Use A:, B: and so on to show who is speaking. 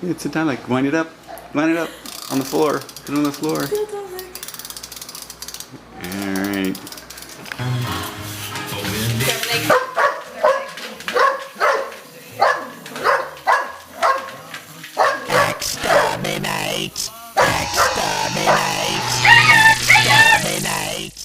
A: It's a Dalek. Wind it up. Wind it up. On the floor. Put it on the floor. Alright.
B: Exterminate! Exterminate! Exterminate!